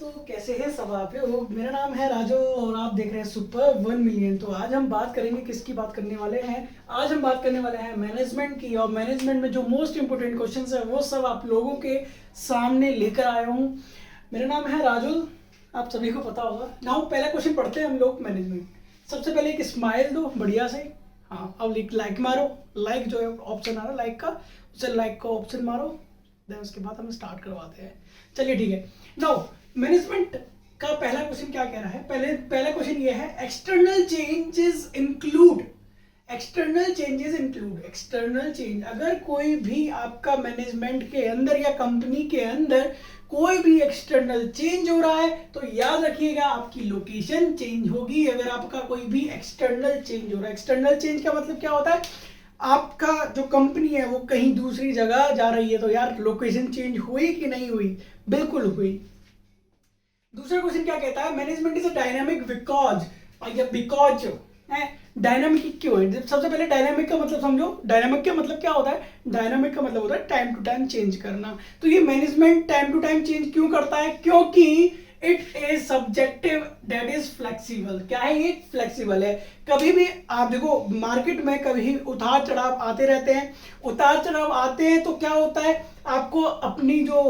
दोस्तों, कैसे हैं सब आप लोग। मेरा नाम है राजू और आप देख रहे हैं सुपर 1 मिलियन। तो आज हम बात करेंगे, किसकी बात करने वाले हैं। आज हम बात करने वाले हैं मैनेजमेंट की। और मैनेजमेंट में जो मोस्ट इंपोर्टेंट क्वेश्चंस है वो सब आप लोगों के सामने लेकर आया हूँ। मेरा नाम है राजू, आप सभी को पता होगा। नाउ पहला क्वेश्चन पढ़ते हैं हम लोग मैनेजमेंट। सबसे पहले एक स्माइल दो बढ़िया से। हाँ, अब लाइक मारो। लाइक जो है ऑप्शन आ रहा है लाइक का, उसे लाइक का ऑप्शन मारो। देन उसके बाद हम स्टार्ट करवाते हैं। चलिए ठीक है। नाउ मैनेजमेंट का पहला क्वेश्चन क्या कह रहा है। पहला क्वेश्चन ये है, external changes include. External changes include, external change, अगर कोई भी आपका मैनेजमेंट के अंदर या कंपनी के अंदर कोई भी एक्सटर्नल चेंज हो रहा है तो याद रखिएगा आपकी लोकेशन चेंज होगी। अगर आपका कोई भी एक्सटर्नल चेंज हो रहा है, एक्सटर्नल चेंज का मतलब क्या होता है, आपका जो कंपनी है वो कहीं दूसरी जगह जा रही है तो यार लोकेशन चेंज हुई कि नहीं हुई, बिल्कुल हुई। दूसरा क्वेश्चन क्या कहता है, management is a dynamic because, because है डायनामिक क्यों है। सबसे पहले डायनामिक का मतलब समझो। डायनामिक का मतलब क्या होता है, डायनामिक का मतलब होता है टाइम टू टाइम चेंज करना। तो ये management time to time change क्यों करता है, क्योंकि it is subjective that is flexible. क्या है ये, फ्लेक्सिबल है। कभी भी आप देखो मार्केट में कभी उतार चढ़ाव आते रहते हैं। उतार चढ़ाव आते हैं तो क्या होता है, आपको अपनी जो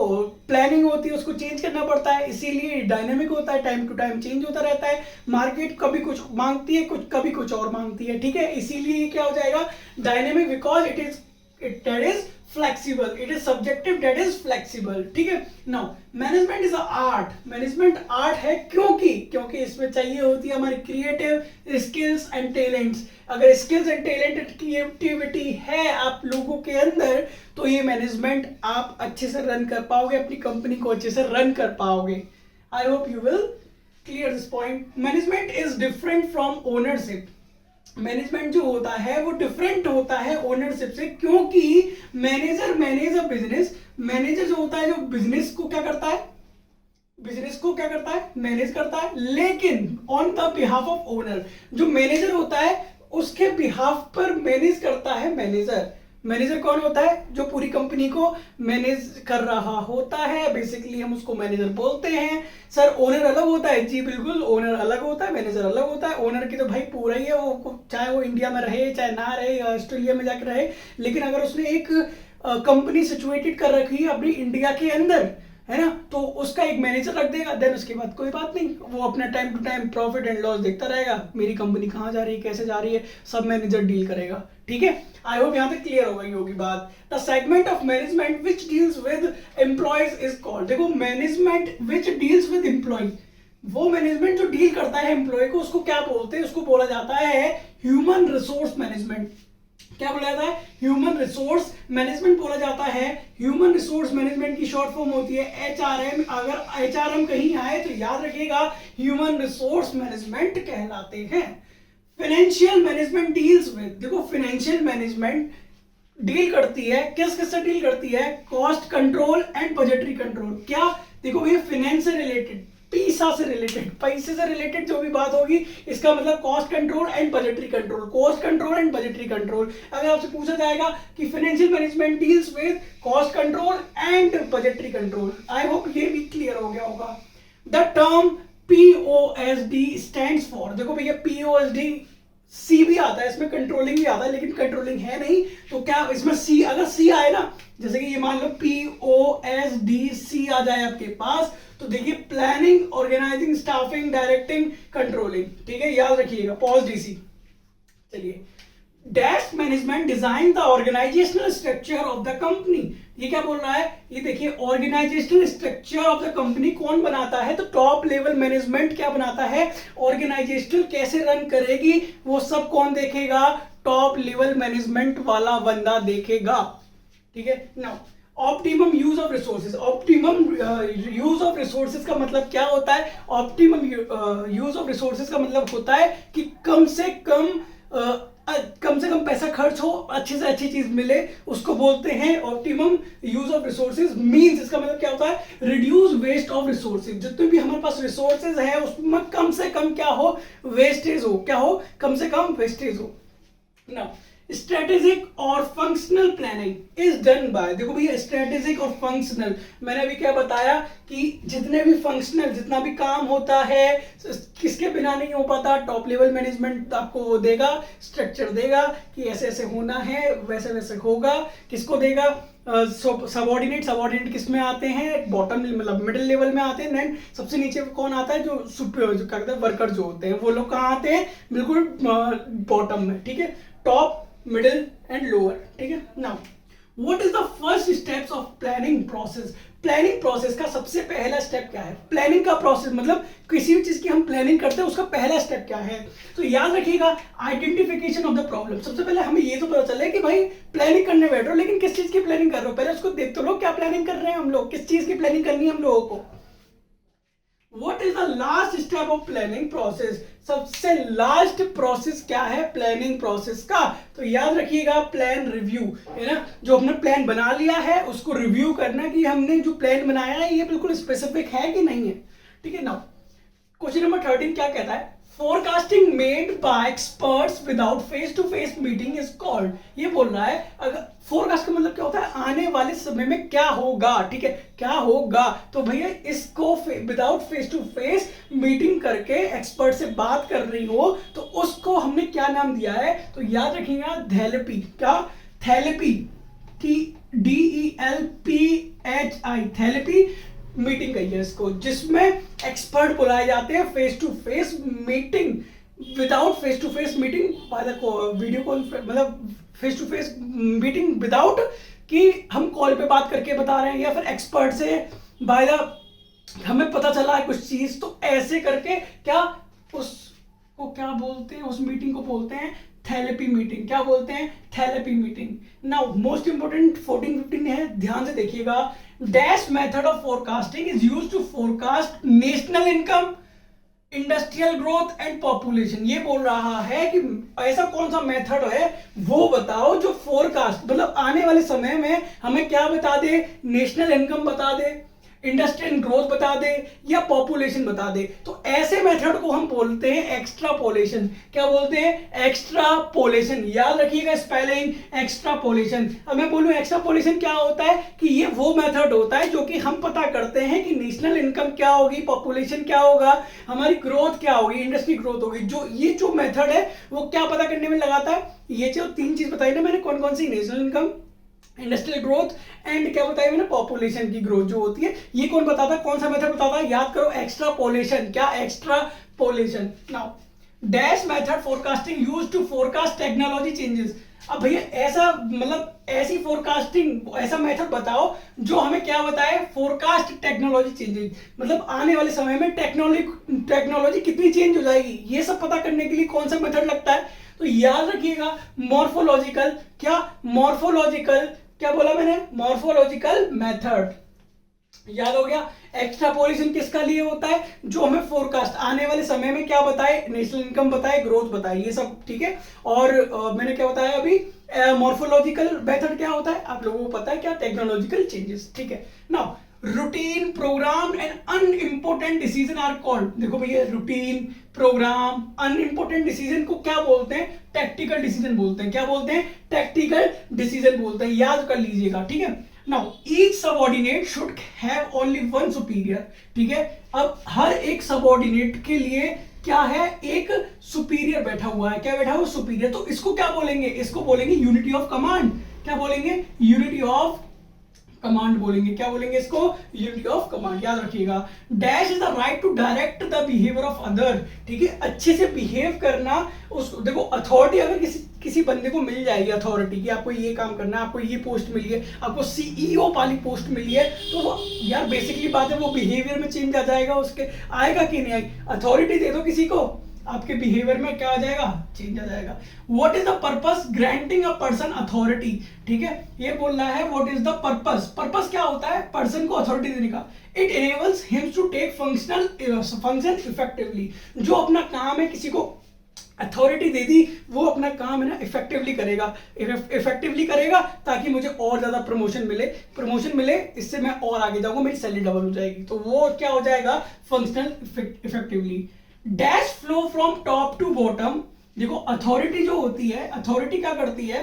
प्लानिंग होती है उसको चेंज करना पड़ता है। इसीलिए डायनेमिक होता है, टाइम टू टाइम चेंज होता रहता है। मार्केट कभी कुछ मांगती है, कभी कुछ और मांगती है, ठीक है। इसीलिए क्या हो जाएगा, dynamic because it is flexible, it is subjective that is flexible, ठीक है। Now management is art, management art है क्योंकि इसमें चाहिए होती है हमारी क्रिएटिव स्किल्स एंड टैलेंट्स। अगर स्किल्स एंड टैलेंट क्रिएटिविटी है आप लोगों के अंदर तो ये मैनेजमेंट आप अच्छे से रन कर पाओगे, अपनी कंपनी को अच्छे से रन कर पाओगे। I hope you will clear this point. Management is different from ownership. Management जो होता है वो डिफरेंट होता है ओनरशिप से, क्योंकि manager manage a business. Manager जो होता है जो बिजनेस को क्या करता है, बिजनेस को क्या करता है, मैनेज करता है, लेकिन on the behalf of owner. जो मैनेजर होता है उसके बिहाफ पर मैनेज करता है मैनेजर। मैनेजर कौन होता है, जो पूरी कंपनी को मैनेज कर रहा होता है, बेसिकली हम उसको मैनेजर बोलते हैं। सर ओनर अलग होता है, जी बिल्कुल, ओनर अलग होता है, मैनेजर अलग होता है। ओनर की तो भाई पूरा ही है, वो चाहे वो इंडिया में रहे चाहे ना रहे, ऑस्ट्रेलिया में जाकर रहे, लेकिन अगर उसने एक कंपनी सिचुएटेड कर रखी है अपनी इंडिया के अंदर, है ना, तो उसका एक मैनेजर रख देगा। देन उसके बाद कोई बात नहीं, वो अपना time to time profit and loss देखता रहेगा, मेरी कंपनी कहाँ जा रही है, कैसे जा रही है, सब मैनेजर डील करेगा, ठीक है। आई होप यहाँ तक क्लियर हो गई होगी बात। The segment of management which deals with employees is called. देखो management which deals with employee, वो मैनेजमेंट जो डील करता है एम्प्लॉय को, उसको क्या बोलते हैं, उसको बोला जाता है ह्यूमन रिसोर्स मैनेजमेंट। क्या बोला जाता है, ह्यूमन रिसोर्स मैनेजमेंट बोला जाता है। ह्यूमन रिसोर्स मैनेजमेंट की शॉर्ट फॉर्म होती है HRM। अगर HRM कहीं आए तो याद रखिएगा ह्यूमन रिसोर्स मैनेजमेंट कहलाते हैं। फाइनेंशियल मैनेजमेंट डील्स विद, देखो फाइनेंशियल मैनेजमेंट डील करती है, किस किस से डील करती है, cost control and budgetary control. क्या, देखो भैया फाइनेंस से रिलेटेड, पैसा से रिलेटेड, पैसे से रिलेटेड जो भी बात होगी इसका मतलब cost control and budgetary control, cost control and budgetary control. अगर आपसे पूछा जाएगा कि financial management deals with cost control and budgetary control, I hope ये भी क्लियर हो गया होगा। The term POSD stands for, देखो भैया POSD सी भी आता है इसमें, कंट्रोलिंग भी आता है, लेकिन कंट्रोलिंग है नहीं तो क्या इसमें सी, अगर सी आए ना, जैसे कि ये मान लो POSDC आ जाए आपके पास, तो देखिए planning, organising, staffing, directing, controlling, ठीक है, याद रखिएगा POSDC। चलिए, dash management design the organisational structure of the company. ये क्या बोल रहा है, ये देखिए organisational structure of the company कौन बनाता है, तो टॉप लेवल मैनेजमेंट क्या बनाता है, ऑर्गेनाइजेशनल कैसे रन करेगी वो सब कौन देखेगा, टॉप लेवल मैनेजमेंट वाला बंदा देखेगा, ठीक है। Now optimum use of resources, optimum use of resources का मतलब क्या होता है, ऑप्टिमम यूज ऑफ रिसोर्सेज का मतलब होता है कि कम से कम पैसा खर्च हो, अच्छी से अच्छी चीज मिले, उसको बोलते हैं optimum use of resources. Means इसका मतलब क्या होता है, रिड्यूस वेस्ट ऑफ रिसोर्सेज। जितने भी हमारे पास रिसोर्सेज है उसमें कम से कम क्या हो, वेस्टेज हो, क्या हो, कम से कम वेस्टेज हो ना। स्ट्रेटेजिक और functional planning is done by, देखो भैया स्ट्रेटेजिक और फंक्शनल, मैंने अभी क्या बताया कि जितने भी फंक्शनल जितना भी काम होता है किसके बिना नहीं हो पाता, टॉप लेवल मैनेजमेंट आपको वो देगा, स्ट्रक्चर देगा कि ऐसे ऐसे होना है, वैसे वैसे होगा, किसको देगा, सबऑर्डिनेट किस में आते हैं, बॉटम मतलब मिडिल लेवल में आते हैं, देन सबसे नीचे कौन आता है, जो सुपर जो कहते हैं वर्कर जो होते हैं वो लोग कहाँ आते हैं, बिल्कुल बॉटम में, ठीक है, टॉप मिडिल एंड लोअर, ठीक है। Now what is the first steps of planning process, planning process का सबसे पहला स्टेप क्या है, प्लानिंग का प्रोसेस मतलब किसी भी चीज की हम प्लानिंग करते हैं उसका पहला स्टेप क्या है, तो याद रखिएगा आइडेंटिफिकेशन ऑफ द प्रॉब्लम। सबसे पहले हमें ये तो पता चले कि भाई प्लानिंग करने बैठ रहे हो, लेकिन किस चीज की प्लानिंग कर रहे हो, पहले उसको देख तो लो क्या प्लानिंग कर रहे हैं हम लोग, किस चीज की प्लानिंग करनी है हम लोगों को। What is the last step of planning process, सबसे लास्ट प्रोसेस क्या है प्लानिंग प्रोसेस का, तो याद रखिएगा प्लान रिव्यू, है ना, जो हमने प्लान बना लिया है उसको रिव्यू करना कि हमने जो प्लान बनाया है ये बिल्कुल स्पेसिफिक है कि नहीं है, ठीक है। नाउ क्वेश्चन नंबर 13 क्या कहता है, forecasting made by experts without face to face meeting is called, ये बोल रहा है अगर फोरकास्ट का मतलब क्या होता है आने वाले समय में क्या होगा, ठीक है, क्या होगा, तो भैया इसको without face to face meeting करके एक्सपर्ट से बात कर रही हो तो उसको हमने क्या नाम दिया है, तो याद रखिएगा थैलेपी, क्या थैलेपी, TDELPHI, थैलेपी मीटिंग कही है इसको, जिसमें एक्सपर्ट बुलाए जाते हैं face to face meeting, without face to face meeting by the video call, मतलब face to face meeting without कि हम कॉल पे बात करके बता रहे हैं या फिर एक्सपर्ट से बाय द हमें पता चला है कुछ चीज, तो ऐसे करके क्या उसको क्या बोलते हैं, उस मीटिंग को बोलते हैं थैलेपी मीटिंग, क्या बोलते हैं Delphi meeting. Now most important 14-15 है, ध्यान से देखिएगा, dash method of forecasting is used to forecast national income, industrial growth and population, ये बोल रहा है कि ऐसा कौन सा मेथड है वो बताओ जो फोरकास्ट मतलब आने वाले समय में हमें क्या बता दे, नेशनल इनकम बता दे, इंडस्ट्रियल ग्रोथ बता दे या पॉपुलेशन बता दे, तो ऐसे मेथड को हम बोलते हैं एक्स्ट्रापोलेशन, क्या बोलते हैं एक्स्ट्रापोलेशन, याद रखिएगा स्पेलिंग एक्स्ट्रापोलेशन। अब मैं बोलूं एक्स्ट्रापोलेशन क्या होता है कि ये वो मेथड होता है जो कि हम पता करते हैं कि नेशनल इनकम क्या होगी, पॉपुलेशन क्या होगा, हमारी ग्रोथ क्या होगी, इंडस्ट्री ग्रोथ होगी, जो मेथड है वो क्या पता करने में लगाता है, ये जो 3 चीज बताई ना मैंने कौन कौन सी, national income, industrial growth and क्या बताया मैंने पॉपुलेशन की ग्रोथ जो होती है, ये कौन बताता है, कौन सा मेथड बताता है, याद करो एक्स्ट्रापोलेशन, क्या extrapolation. Now dash method forecasting used to forecast technology changes, अब भैया ऐसा मतलब ऐसी फोरकास्टिंग ऐसा मेथड बताओ जो हमें क्या बताए, फोरकास्ट टेक्नोलॉजी चेंजेस, मतलब आने वाले समय में टेक्नोलॉजी कितनी चेंज हो जाएगी, ये सब पता करने के लिए कौन सा मेथड लगता है, तो याद रखिएगा मॉर्फोलॉजिकल, क्या मॉर्फोलॉजिकल, क्या बोला मैंने मॉर्फोलॉजिकल मेथड, याद हो गया। एक्स्ट्रापोलेशन किसका लिए होता है, जो हमें फोरकास्ट आने वाले समय में क्या बताए, नेशनल इनकम बताए, ग्रोथ बताए, ये सब ठीक है। और मैंने क्या बताया अभी, मॉर्फोलॉजिकल मेथड क्या होता है आप लोगों को पता है, क्या टेक्नोलॉजिकल चेंजेस, ठीक है। Now routine program and unimportant decision are called, देखो भैया रूटीन प्रोग्राम अनइम्पोर्टेंट डिसीजन को क्या बोलते हैं, टैक्टिकल डिसीजन बोलते हैं, क्या बोलते हैं टैक्टिकल डिसीजन बोलते हैं, याद कर लीजिएगा, ठीक है। Now each subordinate should have only one superior, ठीक है, अब हर एक सबऑर्डिनेट के लिए क्या है, एक सुपीरियर बैठा हुआ है, क्या बैठा हुआ सुपीरियर, तो इसको क्या बोलेंगे, इसको बोलेंगे यूनिटी ऑफ कमांड, क्या बोलेंगे यूनिटी ऑफ कमांड बोलेंगे, क्या बोलेंगे इसको यूनिटी ऑफ कमांड, याद रखिएगा। Dash is the right to direct the behaviour of other, ठीक है, अच्छे से बिहेव करना, उसको देखो अथॉरिटी अगर किसी बंदे को मिल जाएगी अथॉरिटी कि आपको ये काम करना है, आपको ये पोस्ट मिली है, आपको सीईओ वाली पोस्ट मिली है, तो वो यार बेसिकली बात है वो बिहेवियर में चेंज आ जाएगा, उसके आएगा कि नहीं आएगा, अथॉरिटी दे दो किसी को आपके बिहेवियर में क्या आ जाएगा, चेंज आ जाएगा। What is the purpose granting a person authority, ठीक है, ये बोल रहा है what is the purpose, purpose क्या होता है पर्सन को अथॉरिटी देने का, it enables him to take function effectively, जो अपना काम है किसी को अथॉरिटी दे दी वो अपना काम है ना इफेक्टिवली करेगा ताकि मुझे और ज्यादा प्रमोशन मिले, इससे मैं और आगे जाऊंगा, मेरी सैलरी डबल हो जाएगी, तो वो क्या हो जाएगा functional effectively. Dash flow from top to bottom, देखो अथॉरिटी जो होती है, अथॉरिटी क्या करती है,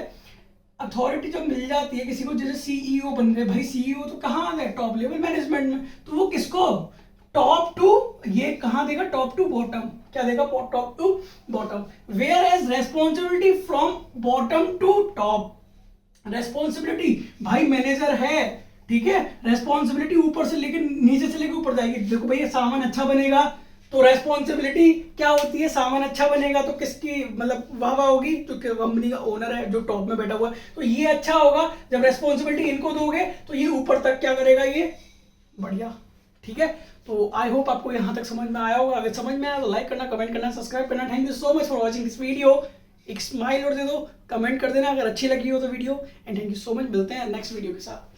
अथॉरिटी जब मिल जाती है किसी को, जैसे सीईओ बन गए भाई, सीईओ तो कहाँ आ गए, टॉप लेवल मैनेजमेंट में, तो वो किसको टॉप टू, ये कहाँ देगा, टॉप टू बॉटम, क्या देगा, top to bottom. Whereas responsibility from bottom to top, responsibility भाई मैनेजर है, ठीक है, रेस्पॉन्सिबिलिटी ऊपर से लेकर नीचे से लेकर ऊपर जाएगी। देखो भैया सामान अच्छा बनेगा तो रेस्पॉन्सिबिलिटी क्या होती है, सामान अच्छा बनेगा तो किसकी मतलब वाह वाह होगी, जो कंपनी का ओनर है जो टॉप में बैठा हुआ है, तो ये अच्छा होगा। जब रेस्पॉन्सिबिलिटी इनको दोगे तो ये ऊपर तक क्या करेगा, ये बढ़िया, ठीक है। तो आई होप आपको यहाँ तक समझ में आया होगा। अगर समझ में आया तो लाइक करना, कमेंट करना, सब्सक्राइब करना। Thank you so much for watching this video. एक स्माइल और दे दो, कमेंट कर देना अगर अच्छी लगी हो तो video, and thank you so much. मिलते हैं नेक्स्ट वीडियो के साथ।